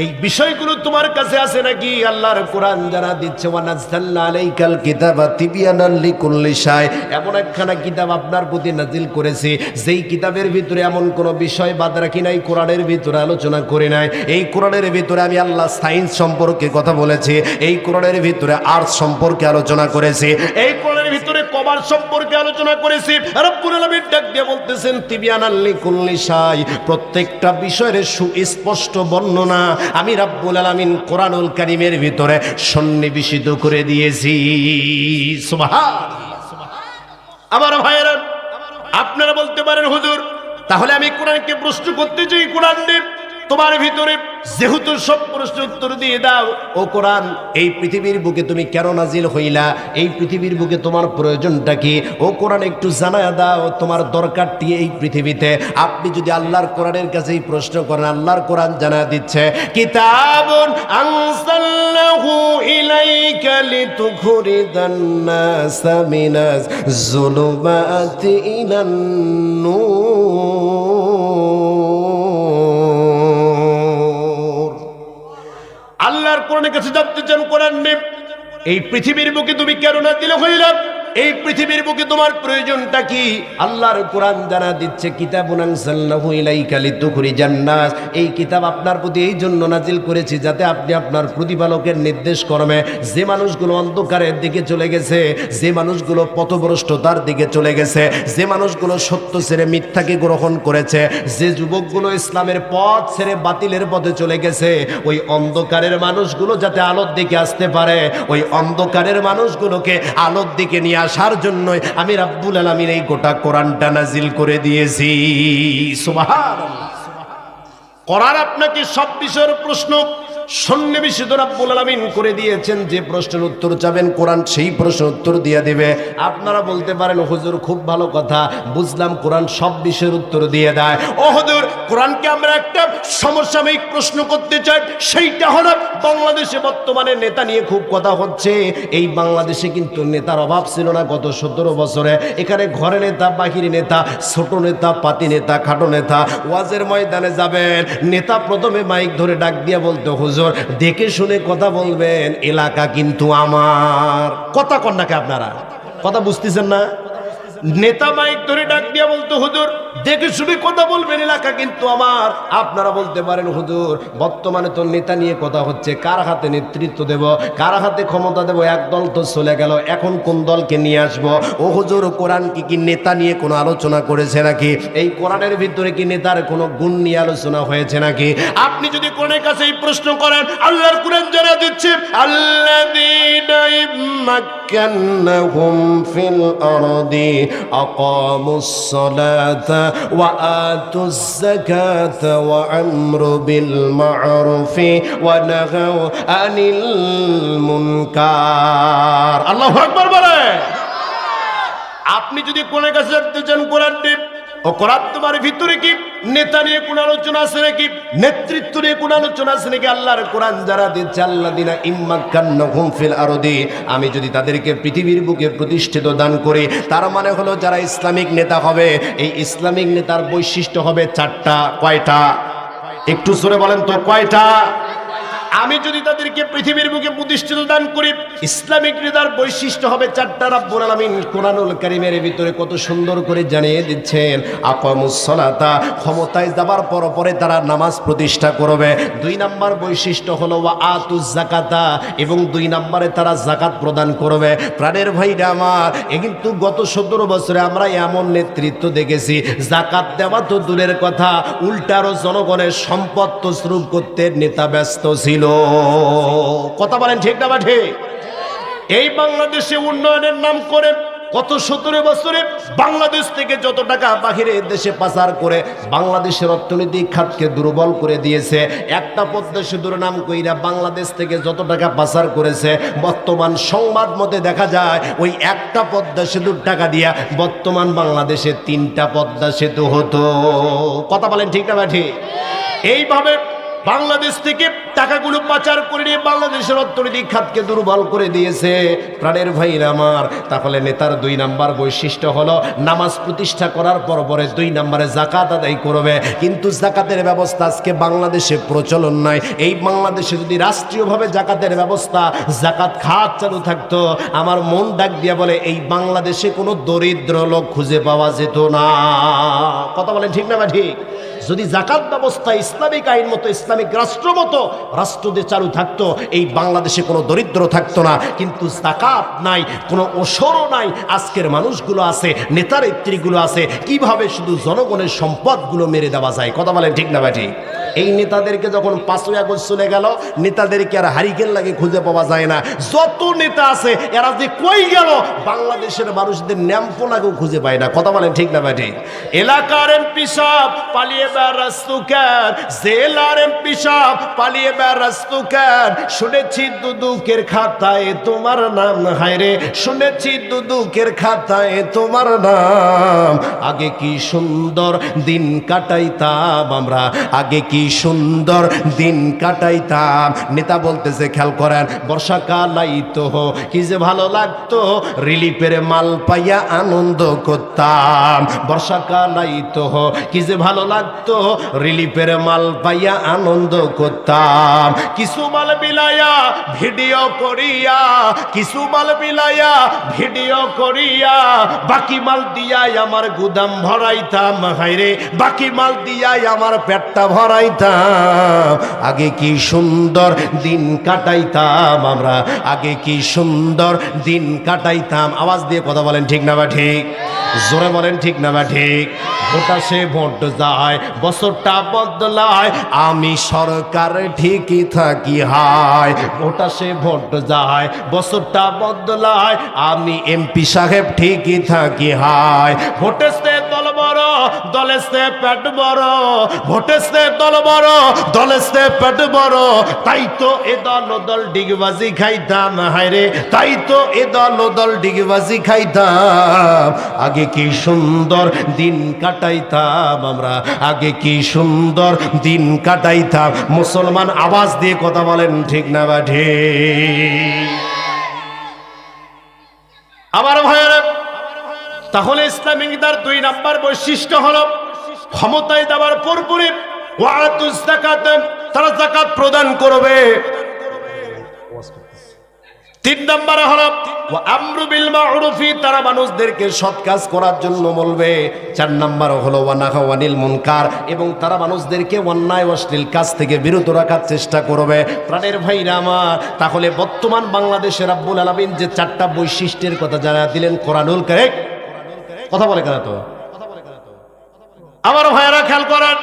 এই বিষয়গুলো তোমার কাছে আছে নাকি? আল্লাহর কোরআন জানা দিচ্ছে ওয়ানাজ্জালনা আলাইকাল কিতাবা তিবয়ানাল লিকুল্লি শাই, এমন একখানা কিতাব আপনার প্রতি নাজিল করেছি যেই কিতাবের ভিতরে এমন কোনো বিষয় বাদ রাখি নাই, কোরআনের ভিতরে আলোচনা করি নাই। এই কোরআনের ভিতরে আমি আল্লাহ সায়েন্স সম্পর্কে কথা বলেছি, এই কোরআনের ভিতরে আর্টস সম্পর্কে আলোচনা করেছি, এই কোরআনের ভিতরে কমার্স সম্পর্কে আলোচনা করেছি। রব্বুল আলামিন ডাক দিয়ে বলতেছেন তিবয়ানাল লিকুল্লি শাই, প্রত্যেকটা বিষয়ের সুস্পষ্ট বর্ণনা আমি রব্বুল আলামিন কোরআনুল কারীমের ভিতরে সন্নিবেশিত করে দিয়েছি। সুবহানাল্লাহ। আমার ভাইয়েরা, আপনারা বলতে পারেন হুজুর তাহলে আমি কোরআনকে প্রশ্ন করতে চাই, কোরআন তোমার ভিতরে যেহেতু সব প্রশ্ন উত্তর দিয়ে দাও, ও কোরআন এই পৃথিবীর বুকে তুমি কেন নাজিল হইলা? এই পৃথিবীর বুকে তোমার প্রয়োজনটা কি? ও কোরআন একটু জানায়া দাও তোমার দরকারটি এই পৃথিবীতে। আপনি যদি আল্লাহর কোরআনের কাছে এই প্রশ্ন করেন, আল্লাহর কোরআন জানা দিচ্ছে কিতাবুন আনসালনাহু ইলাইকা লিতুখরিজান নাসা মিনাজ যুলুমাতি ইলান নূর। আল্লাহর কোরআনের কাছে জানতে চান কোরআন এই পৃথিবীর বুকে তুমি কেন নাজিল হইলা? এই পৃথিবীর বুকে তোমার প্রয়োজনটা কি? আল্লাহর কোরআন জানা দিচ্ছে কিতাবুন আনসালনাহু ইলাইকা লিতুখরিজান নাস, এই কিতাব আপনার প্রতি এই জন্য নাজিল করেছি যাতে আপনি আপনার প্রতিপালকের নির্দেশ কর্মে যে মানুষগুলো অন্ধকারের দিকে চলে গেছে, যে মানুষগুলো পথভ্রষ্টতার দিকে চলে গেছে, যে মানুষগুলো সত্য ছেড়ে মিথ্যাকে গ্রহণ করেছে, যে যুবকগুলো ইসলামের পথ ছেড়ে বাতিলের পথে চলে গেছে, ওই অন্ধকারের মানুষগুলো যাতে আলোর দিকে আসতে পারে, ওই অন্ধকারের মানুষগুলোকে আলোর দিকে নিয়ে আসার জন্যই আমি রব্বুল আলামিন এই গোটা কোরআনটা নাজিল করে দিয়েছি। সুবহানাল্লাহ। কোরআন আপনাকে সব বিষয়ের প্রশ্ন সন্নিবেশিত রব্বুল আলামিন করে দিয়েছেন। যে প্রশ্নের উত্তর চাবেন কোরআন সেই প্রশ্নের উত্তর দিয়ে দেবে। আপনারা বলতে পারেন হুজুর খুব ভালো কথা, বুঝলাম কোরআন সব বিষয়ের উত্তর দিয়ে দেয়। ও হুজুর কোরআনকে আমরা একটা সমসাময়িক প্রশ্ন করতে চাই, সেইটা হলো বাংলাদেশে বর্তমানে নেতা নিয়ে খুব কথা হচ্ছে। এই বাংলাদেশে কিন্তু নেতার অভাব ছিল না গত 17 বছরে। এখানে ঘরে নেতা, বাহিরে নেতা, ছোট নেতা, পাতি নেতা, খাটো নেতা। ওয়াজের ময়দানে যাবেন, নেতা প্রথমে মাইক ধরে ডাক দিয়ে বলতে হুজুর দেখে শুনে কথা বলবেন, এলাকা কিন্তু আমার। কথা কন নাকি আপনারা? কথা বুঝতেছেন না? নেতা মাইক ধরে ডাক দিয়া বলতো হুজুর দেখে শুনে কথা বলবেন, এলাকা কিন্তু আমার। আপনারা বলতে পারেন হুজুর বর্তমানে তো নেতা নিয়ে কথা হচ্ছে, কার হাতে নেতৃত্ব দেব, কার হাতে ক্ষমতা দেব? এক দল তো চলে গেল, এখন কোন দলকে নিয়ে আসবো? ও হুজুর কোরআন কি নেতা নিয়ে কোনো আলোচনা করেছে নাকি? এই কোরআনের ভিতরে কি নেতার কোনো গুণ নিয়ে আলোচনা হয়েছে নাকি? আপনি যদি কোরআনের কাছে এই প্রশ্ন করেন, আল্লাহর কোরআন জানা দিচ্ছে আল্লাযীনা ইম্মাক্কানাহুম ফিল আরদি আকামুস সালাতা ওয়া আতুজ যাকাতা ওয়া আমরু বিল মা'রুফি ওয়া নাহাউ আনিল মুনকার। আল্লাহু আকবার বলে। আপনি যদি কোরআনের কাছে জানতে চান কোরআন ও কোরআন তোমার ভিতরে কি নেতা নিয়ে কোন আলোচনা আছে নাকি, নেতৃত্ব নিয়ে কোন আলোচনা আছে নাকি? আল্লাহর কোরআন যারা দিচ্ছে আল্লাযীনা ইম্মাক্কানাহুম ফিল আরদি, আমি যদি তাদেরকে পৃথিবীর বুকে প্রতিষ্ঠিত দান করি, তার মানে হলো যারা ইসলামিক নেতা হবে, এই ইসলামিক নেতার বৈশিষ্ট্য হবে 4টা। কয়টা? একটু জোরে বলেন তো কয়টা? আমি যদি তাদেরকে পৃথিবীর বুকে প্রতিষ্ঠিত দান করি, ইসলামিক নেতার বৈশিষ্ট্য হবে চারটা। রাব্বুল আলামিন কোরআনুল কারীমের ভিতরে কত সুন্দর করে জানিয়ে দিচ্ছেন। আকামুস সালাতা, ক্ষমতায় যাবার পরে তারা নামাজ প্রতিষ্ঠা করবে। 2 নাম্বার বৈশিষ্ট্য হলো ওয়া আতুজ যাকাতা, এবং 2 নম্বরে তারা যাকাত প্রদান করবে। প্রাণের ভাইরা আমার, কিন্তু গত 17 বছরে আমরা এমন নেতৃত্ব দেখেছি, যাকাত দেওয়া তো দূরের কথা, উল্টারও জনগণের সম্পদ তছরুপ করতে নেতা ব্যস্ত ছিল। কথা বলেন ঠিক না ঠিক? এই বাংলাদেশে উন্নয়নের নাম করে গত 17 বছরে বাংলাদেশ থেকে যত টাকা বাহিরের দেশে পাচার করে বাংলাদেশের অর্থনৈতিক খাতকে দুর্বল করে দিয়েছে। একটা পদ্মা সেতুর নাম কইরা বাংলাদেশ থেকে যত টাকা পাচার করেছে, বর্তমান সংবাদ মতে দেখা যায় ওই একটা পদ্মা সেতুর টাকা দিয়া বর্তমান বাংলাদেশে 3টা পদ্মা সেতু হতো। কথা বলেন ঠিক না ঠিক? এইভাবে বাংলাদেশ থেকে টাকাগুলো পাচার করে নিয়ে বাংলাদেশের অর্থনৈতিক খাতকে দুর্বল করে দিয়েছে। প্রাণের ভাইরা আমার, তাহলে নেতার 2 নাম্বার বৈশিষ্ট্য হলো নামাজ প্রতিষ্ঠা করার পরে 2 নম্বরে যাকাত আদায় করবে। কিন্তু যাকাতের ব্যবস্থা আজকে বাংলাদেশে প্রচলন নাই। এই বাংলাদেশে যদি রাষ্ট্রীয়ভাবে যাকাতের ব্যবস্থা, যাকাত খাত চালু থাকতো, আমার মন ডাক দিয়া বলে এই বাংলাদেশে কোনো দরিদ্র লোক খুঁজে পাওয়া যেত না। কথা বলেন ঠিক না ঠিক? যদি যাকাত ব্যবস্থা ইসলামিক আইন মতো, ইসলামিক রাষ্ট্র মতো রাষ্ট্রতে চালু থাকতো, এই বাংলাদেশে কোনো দরিদ্র থাকতো না। কিন্তু যাকাত নাই, কোনো ওসরও নাই। আজকের মানুষগুলো আছে, নেতা নেত্রীগুলো আছে, কিভাবে শুধু জনগণের সম্পদগুলো মেরে দেওয়া যায়। কথা বলেন ঠিক না ঠিক? এই নেতাদেরকে যখন 5ই আগস্ট চলে গেল, নেতাদেরকে আর হারিকেন লাগে খুঁজে পাওয়া যায় না। যত নেতা আছে এরা যে কই গেল, বাংলাদেশের মানুষদের ন্যাম্পনাকেও খুঁজে পায় না। কথা বলেন ঠিক না ঠিক? এলাকার এমপি সাহেব পালিয়ে বেড়াচ্ছ কেন? জেলার এমপি সাহেব পালিয়ে বেড়াচ্ছ কেন? শুনেছি দুদুকের খাতায় তোমার নাম, হায়রে শুনেছি দুদুকের খাতায় তোমার নাম। আগে কি সুন্দর দিন কাটাইতাম আমরা, আগে কি সুন্দর দিন কাটাইতাম। নেতা বলতেছে, খেয়াল করেন, বর্ষাকাল আইতো কি যে ভালো লাগতো, রিলিফের মাল পাইয়া আনন্দ করতাম। বর্ষাকাল আইতো কি যে ভালো লাগতো, রিলিফের মাল পাইয়া আনন্দ করতাম। কিছু মাল বিলাইয়া ভিডিও করিয়া, কিছু মাল বিলাইয়া ভিডিও করিয়া, বাকি মাল দিয়াই আমার গুদাম ভরাইতাম, হায়রে বাকি মাল দিয়াই আমার পেটটা ভরাইতাম। আগে কি সুন্দর দিন কাটাইতাম আমরা, আগে কি সুন্দর দিন কাটাইতাম। আওয়াজ দিয়ে কথা বলেন ঠিক না বা ঠিক? জোরে বলেন ঠিক না বা ঠিক? ভোটা সে ভোট যায়, বছরটা বদলায়, আমি সরকার ঠিকই থাকি হায়। ভোটা সে ভোট যায়, বছরটা বদলায়, আমি এমপি সাহেব ঠিকই থাকি হায়। ভোটেছে দল বড়, দলেছে পেট বড়, ভোটেছে দল বড়, দলেছে পেট বড়, তাই তো এ দল ডিগবাজি খাইতাম, হায়রে তাই তো এ দল ডিগবাজি খাইতাম। আগে কি সুন্দর দিন কাটাইতাম আমরা, আগে কি সুন্দর দিন কাটাইতাম। মুসলমান আওয়াজ দিয়ে কথা বলেন ঠিক না বা ঠিক? আমার ভাইয়েরা, তাহলে ইসলামিক নেতার 2 নাম্বার বৈশিষ্ট্য হলো ক্ষমতায় যাওয়ার পরে ওয়াতুজ যাকাত, তারা যাকাত প্রদান করবে। 3 নম্বরে হলো আমরু বিল মা'রুফি, তারা মানুষদেরকে সৎ কাজ করার জন্য বলবে। 4 নম্বর হলো ওয়া নাহা আনিল মুনকার, এবং তারা মানুষদেরকে অন্যায় অশ্লীল কাজ থেকে বিরত রাখার চেষ্টা করবে। প্রাণের ভাইরা আমার, তাহলে বর্তমান বাংলাদেশে রাব্বুল আলামিন যে 4টা বৈশিষ্ট্যের কথা জানা দিলেন কোরআনুল কারীম, কথা বলে কেন তো আমার ভাইয়েরা খেয়াল করেন।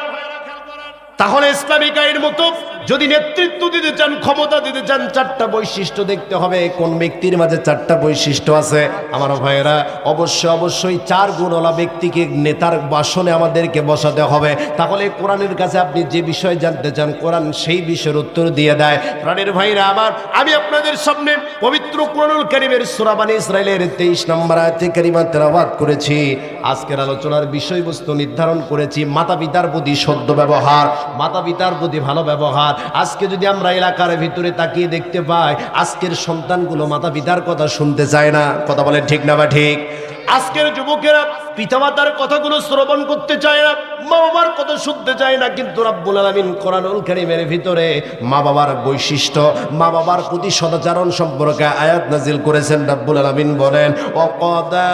তাহলে ইসলামিক আইন মতো যদি নেতৃত্ব দিতে চান, ক্ষমতা দিতে চান, 4টা বৈশিষ্ট্য দেখতে হবে। কোন ব্যক্তির মাঝে 4টা বৈশিষ্ট্য আছে আমার ভাইয়েরা? অবশ্যই 4 গুণওয়ালা ব্যক্তিকে নেতার বাসনে আমাদেরকে বসাতে হবে। তাহলে কোরআনের কাছে আপনি যে বিষয় জানতে চান, কোরআন সেই বিষয়ের উত্তর দিয়ে দেয়। প্রাণের ভাইরা আমার, আমি আপনাদের সামনে পবিত্র কোরআনুল কারীমের সূরা বনী ইসরাঈলের 23 নম্বর আয়াতে কারিমা তেলাওয়াত করেছি। আজকের আলোচনার বিষয়বস্তু নির্ধারণ করেছি মাতা পিতার প্রতি সদ্য ব্যবহার, মাতা পিতার প্রতি ভালো ব্যবহার। আজকে যদি আমরা এলাকার ভিতরে তাকিয়ে দেখতে পাই, আজকের সন্তানগুলো মাতা পিতার কথা শুনতে চায় না। কথা বলেন ঠিক না বা ঠিক? আজকের যুবকেরা পিতামাতার কথাগুলো শ্রবণ করতে চায় না, মা বাবার কথা শুনতে চায় না, কিন্তু রব্বুল আলামিন কোরআনুল কারীমের ভিতরে মা বাবার বৈশিষ্ট্য, মা বাবার প্রতি সদাচরণ সম্পর্কে আয়াত নাজিল করেছেন। রব্বুল আলামিন বলেন, ওয়াকাদা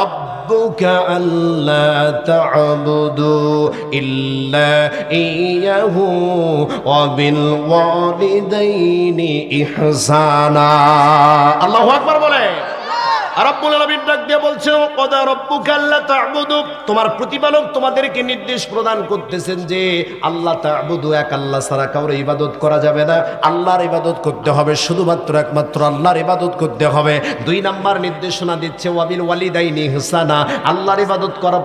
রাব্বুকা আল্লা তা'বুদু ইল্লা ইয়াহু ওয়া বিল ওয়ালিদাইনি ইহসানা। আল্লাহু আকবার বলে। রব্বুল আলামিন ডাক দিয়ে বলছেন, ওয়াকাদা রাব্বুকা আল্লা তা'বুদু, তোমার প্রতিপালক তোমাদেরকে নির্দেশ প্রদান করতেছেন যে আল্লাহ তা'বুদু, এক আল্লাহ ছাড়া কারোর ইবাদত করা যাবে না, আল্লাহর ইবাদত করতে হবে, শুধুমাত্র একমাত্র আল্লাহর ইবাদত করতে হবে। 2 নাম্বার নির্দেশনা দিচ্ছে ওয়াবিল ওয়ালিদাইনি ইহসানা, আল্লাহর ইবাদত করার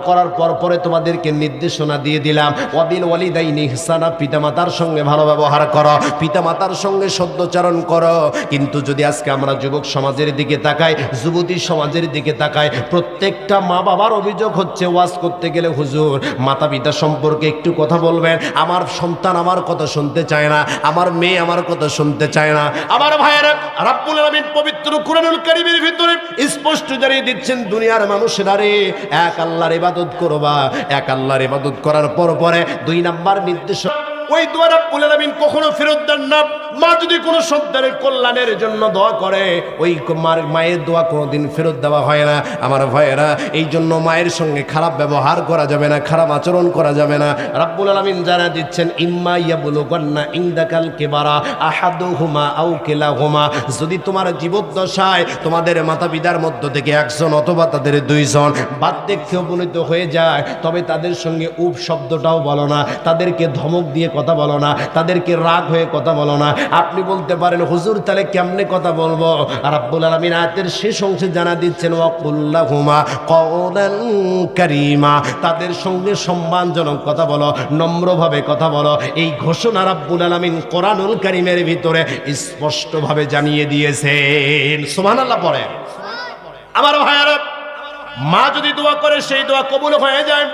পরে তোমাদেরকে নির্দেশনা দিয়ে দিলাম ওয়াবিল ওয়ালিদাইনি ইহসানা, পিতামাতার সঙ্গে ভালো ব্যবহার করো, পিতামাতার সঙ্গে সদ্যোচারণ করো। কিন্তু যদি আজকে আমরা যুবক সমাজের দিকে তাকাই, যুবতী সমাজের দিকে তাকায়, প্রত্যেকটা মা বাবার অভিযোগ হচ্ছে ওয়াজ করতে গেলে হুজুর মাতা পিতা সম্পর্কে একটু কথা বলবেন, আমার সন্তান আমার কথা শুনতে চায় না, আমার মেয়ে আমার কথা শুনতে চায় না। আমার ভাইয়েরা, রব্বুল আলামিন পবিত্র কোরআনুল কারীমের ভিতরে স্পষ্ট জানিয়ে দিচ্ছেন, দুনিয়ার মানুষেরা রে, এক আল্লাহর ইবাদত করবা, এক আল্লাহর ইবাদত করার পরে 2 নাম্বার নির্দেশ, ওই দোয়া রব্বুল আলামিন কখনো ফেরত দেন না। মা যদি কোনো সন্তানের কল্যাণের জন্য দোয়া করে, ওই মায়ের দোয়া কোনোদিন ফেরত দেওয়া হয় না। আমার ভাইয়েরা, এই জন্য মায়ের সঙ্গে খারাপ ব্যবহার করা যাবে না, খারাপ আচরণ করা যাবে না। রব্বুল আলামিন জানা দিচ্ছেন, ইম্মা ইয়াবলুগান্না ইনদাকাল কিবারা আহাদুহুমা আও কিলাহুমা, যদি তোমার জীবদ্দশায় তোমাদের মাতা পিতার মধ্য থেকে একজন অথবা তাদের 2 জন বার্ধক্যে উপনীত হয়ে যায়, তবে তাদের সঙ্গে উপ শব্দটাও বলো না, তাদেরকে ধমক দিয়ে কথা বলো না, তাদেরকে রাগ হয়ে কথা বলো না। আপনি বলতে পারেন, হুজুর তাহলে কেমনে কথা বলবো? রব্বুল আলামিন আয়াতের শেষ অংশে জানা দিচ্ছেন, ওয়াকুল্লাহুমা কওলান কারীমা, তাদের সঙ্গে সম্মানজনক কথা বলো, নম্রভাবে কথা বলো। এই ঘোষণা রব্বুল আলামিন কোরআনুল কারীমের ভিতরে স্পষ্টভাবে জানিয়ে দিয়েছেন। সুবহানাল্লাহ পড়ে। আমার ভাইয়ারা, মা যদি দোয়া করে সেই দোয়া কবুল হয়ে যায়,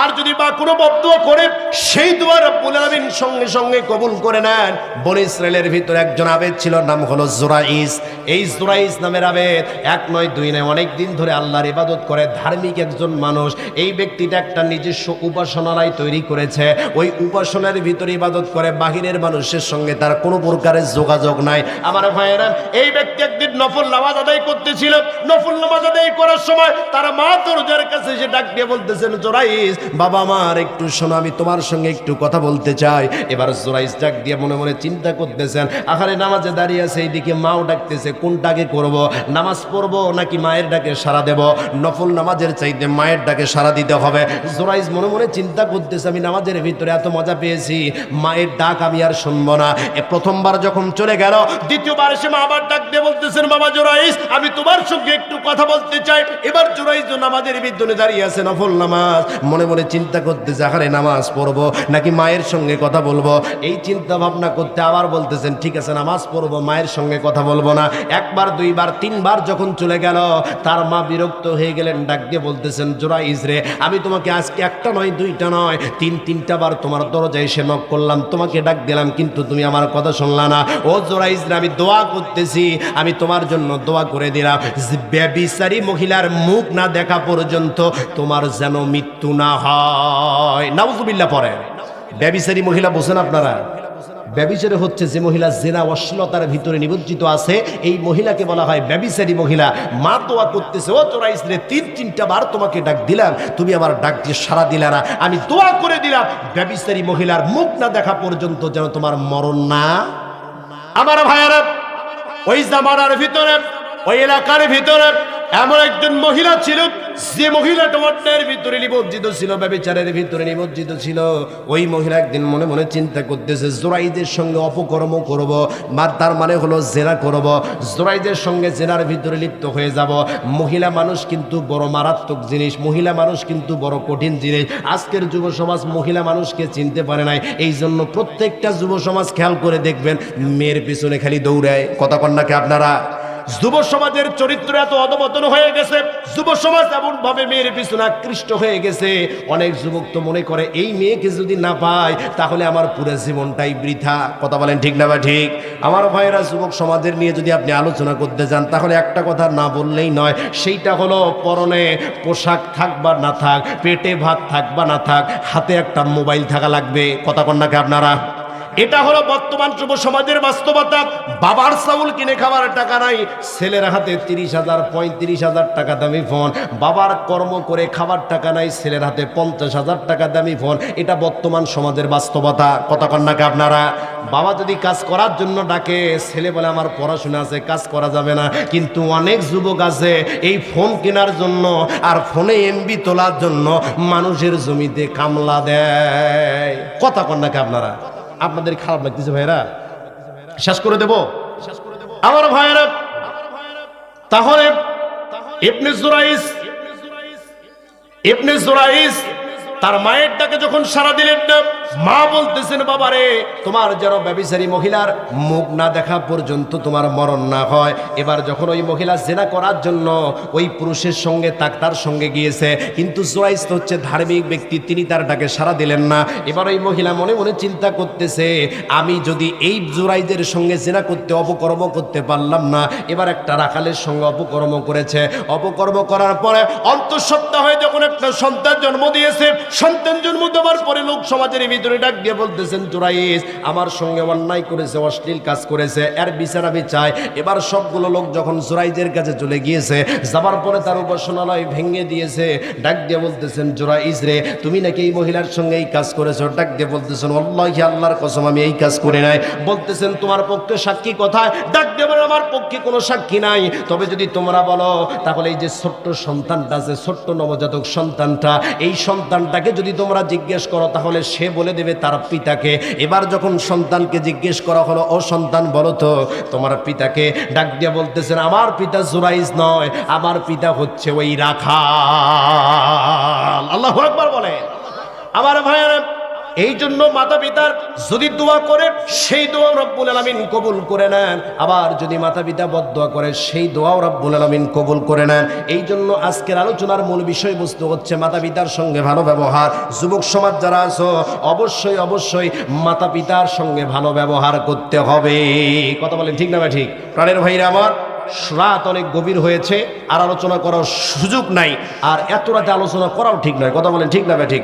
আর যদি বা কোনো বদদোয়া করে সেই দোয়া রব্বুল আলামিন সঙ্গে সঙ্গে কবুল করে নেন। বনী ইসরাইলের ভিতরে একজন আবেদ ছিল, নাম হলো জুরাইস। এই জুরাইস নামের আবেদ 1 নয় 2 নয় অনেক দিন ধরে আল্লাহর ইবাদত করে, ধার্মিক একজন মানুষ। এই ব্যক্তিটা একটা নিজস্ব উপাসনালয় তৈরি করেছে, ওই উপাসনার ভিতরে ইবাদত করে, বাহিরের মানুষের সঙ্গে তার কোনো প্রকারের যোগাযোগ নাই। আমার ভাইয়েরা, এই ব্যক্তি একদিন নফল নামাজ আদায় করতেছিল। নফল নামাজ আদায় করার সময় তার মা দরজার কাছে এসে ডাক দিয়ে বলতেছেন, জুরাইস বাবা, আমার একটু শোনো, আমি তোমার সঙ্গে একটু কথা বলতে চাই। এবার জুরাইস ডাক দিয়ে মনে মনে চিন্তা করতেছেন, আখারে নামাজে দাঁড়িয়ে আছে, এইদিকে মাও ডাকতেছে, কোনটাকে করব? নামাজ পড়বো নাকি মায়ের ডাকে সাড়া দেব? নফল নামাজের চাইতে মায়ের ডাকে সাড়া দিতে হবে। জুরাইস মনে মনে চিন্তা করতেছে, আমি নামাজের ভিতরে এত মজা পেয়েছি, মায়ের ডাক আমি আর শুনবো না। প্রথমবার যখন চলে গেল, দ্বিতীয়বার সে মা আবার ডাক দিয়ে বলতেছেন, বাবা জুরাইস, আমি তোমার সঙ্গে একটু কথা বলতে চাই। এবার জুরাইস নামাজের ভিতরে দাঁড়িয়ে আছে, নফল নামাজ, মনে মনে চিন্তা করতেছে, আরে নামাজ পড়বো নাকি মায়ের সঙ্গে কথা বলবো। এই চিন্তা ভাবনা করতে আবার বলতেছেন, ঠিক আছে নামাজ পড়বো, মায়ের সঙ্গে কথা বলবো না। 1 বার 2 বার 3 বার যখন চলে গেল, তার মা বিরক্ত হয়ে গেলেন, ডাক দিয়ে বলতেছেন, জুরাইস রে, আমি তোমাকে আজকে 1টা নয় 2টা নয় 3টা বার তোমার দরজায় এসে নক করলাম, তোমাকে ডাক দিলাম, কিন্তু তুমি আমার কথা শুনলা না। ও জুরাইস রে, আমি দোয়া করতেছি, আমি তোমার জন্য দোয়া করে দিলাম, ব্যভিচারী মহিলার মুখ না দেখা পর্যন্ত তোমার যেন মৃত্যু না হয়। নাউজুবিল্লাহ পড়ে। ব্যভিচারী মহিলা বোঝেন আপনারা? ব্যভিচারী হচ্ছে যে মহিলা জেনা অশ্লীলতার ভিতরে নিমজ্জিত আছে, এই মহিলাকে বলা হয় ব্যভিচারী মহিলা। মা দোয়া করতেছে, ও জুরাইস রে, 3টা বার তোমাকে ডাক দিলাম, তুমি আমার ডাক দিয়ে সাড়া দিলা না, আমি দোয়া করে দিলাম, ব্যভিচারী মহিলার মুখ না দেখা পর্যন্ত যেন তোমার মরণ না। আমার ভাইয়েরা, ওই জামানার ভিতরে, ওই এলাকার ভিতরে এমন একজন মহিলা ছিল, যে মহিলাটা অন্যায়ের ভিতরে নিমজ্জিত ছিল, ব্যভিচারের ভিতরে নিমজ্জিত ছিল। ওই মহিলা একদিন মনে মনে চিন্তা করতেছে, জুরাইদের সঙ্গে অপকর্ম করব, তার মানে হলো জেনা করব, জুরাইদের সঙ্গে জেনার ভিতরে লিপ্ত হয়ে যাব। মহিলা মানুষ কিন্তু বড় মারাত্মক জিনিস, মহিলা মানুষ কিন্তু বড় কঠিন জিনিস। আজকের যুব সমাজ মহিলা মানুষকে চিনতে পারে নাই। এই জন্য প্রত্যেকটা যুব সমাজ খেয়াল করে দেখবেন, মেয়ের পিছনে খালি দৌড়ায়। কথা কন নাকি আপনারা? যুব সমাজের চরিত্র এত অধপতন হয়ে গেছে, যুব সমাজ এমন ভাবে মেয়ের পিছনে আকৃষ্ট হয়ে গেছে, অনেক যুবক তো মনে করে এই মেয়েকে যদি না পায় তাহলে আমার পুরো জীবনটাই বৃথা। কথা বলেন ঠিক না বা ঠিক? আমার ভাইয়েরা, যুবক সমাজের নিয়ে যদি আপনি আলোচনা করতে যান তাহলে একটা কথা না বললেই নয়, সেইটা হলো পরনে পোশাক থাক বা না থাক, পেটে ভাত থাক বা না থাক, হাতে একটা মোবাইল থাকা লাগবে। কথা কন নাকি আপনারা? এটা হলো বর্তমান যুব সমাজের বাস্তবতা। বাবার চাউল কিনে খাবার টাকা নাই, ছেলের হাতে 30,000 35,000 টাকা দামি ফোন। বাবার কর্ম করে খাবার টাকা নাই, ছেলের হাতে 50,000 টাকা দামি ফোন। এটা বর্তমান সমাজের বাস্তবতা। কথা কন নাকি আপনারা? বাবা যদি কাজ করার জন্য ডাকে, ছেলে বলে আমার পড়াশোনা আছে, কাজ করা যাবে না। কিন্তু অনেক যুবক আছে এই ফোন কেনার জন্য আর ফোনে এমবি তোলার জন্য মানুষের জমিতে কামলা দেয়। কথা কন নাকি আপনারা? আপনাদের খারাপ লাগতেছে ভাইরা? শেষ করে দেব আমার ভাইরা। তাহলে ইবনে জুরাইস তার মায়ের ডাকে যখন সাড়া দিলেন না, মা বলতেছেন বাবারে, তোমার যেন ব্যভিচারী মহিলার মুখ না দেখা পর্যন্ত তোমার মরণ না হয়। এবার যখন ওই মহিলা জেনা করার জন্য ওই পুরুষের সঙ্গে তার সঙ্গে গিয়েছে, কিন্তু জুরাইস তো হচ্ছে ধার্মিক ব্যক্তি, তিনি তার ডাকে সাড়া দিলেন না। এবার ওই মহিলা মনে মনে চিন্তা করতেছে, আমি যদি এই জুরাইজের সঙ্গে জেনা করতে অপকর্ম করতে পারলাম না, এবার একটা রাখালের সঙ্গে অপকর্ম করেছে। অপকর্ম করার পরে অন্তঃসত্ত্বা হয়ে যখন একটা সন্তান জন্ম দিয়েছে, সন্তান জন্ম দেওয়ার পরে লোক সমাজের ভিতরে ডাক দিয়ে বলতেছেন, জুরাইস আমার সঙ্গে অন্যায় করেছে, অশ্লীল কাজ করেছে, এর বিচার আমি চাই। এবার সবগুলো লোক যখন জুরাইজের কাছে চলে গিয়েছে, যাবার পরে তার উপাসনালয় ভেঙে দিয়েছে। ডাক দিয়ে বলতেছেন, জুরাইস রে, তুমি নাকি এই মহিলার সঙ্গে এই কাজ করেছো? ডাক দিয়ে বলতেছেন, আল্লাহি, আল্লাহর কসম আমি এই কাজ করে নাই। বলতেছেন, তোমার পক্ষে সাক্ষী কোথায়? ডাক দিয়ে বলেন, আমার পক্ষে কোনো সাক্ষী নাই, তবে যদি তোমরা বলো তাহলে এই যে ছোট্ট সন্তানটা আছে, ছোট্ট নবজাতক সন্তানটা, এই সন্তানটাকে যদি তোমরা জিজ্ঞেস করো তাহলে সে বলে দেবে তার পিতাকে। এবার যখন সন্তানকে জিজ্ঞেস করা হলো, ও সন্তান বলো তো তোমার পিতাকে? ডাক দিয়ে বলতেছেন, আমার পিতা জুরাইজ নয়, আমার পিতা হচ্ছে ওই রাখাল। আল্লাহু আকবার বলে। আমার ভাইয়েরা, এই জন্য মাতা পিতার যদি দোয়া করে সেই দোয়া রব্বুল আলামিন কবুল করে নেন, আবার যদি মাতা পিতা বদদোয়া করে সেই দোয়াও রব্বুল আলামিন কবুল করে নেন। এই জন্য আজকের আলোচনার মূল বিষয়বস্তু হচ্ছে মাতা পিতার সঙ্গে ভালো ব্যবহার। যুবক সমাজ যারা আছো, অবশ্যই অবশ্যই মাতা পিতার সঙ্গে ভালো ব্যবহার করতে হবে। কথা বলেন ঠিক না? ঠিক প্রাণের ভাইরা আমার, রাত অনেক গভীর হয়েছে, আর আলোচনা করার সুযোগ নাই, আর এত রাতে আলোচনা করাও ঠিক নয়। কথা বলেন ঠিক না? ঠিক।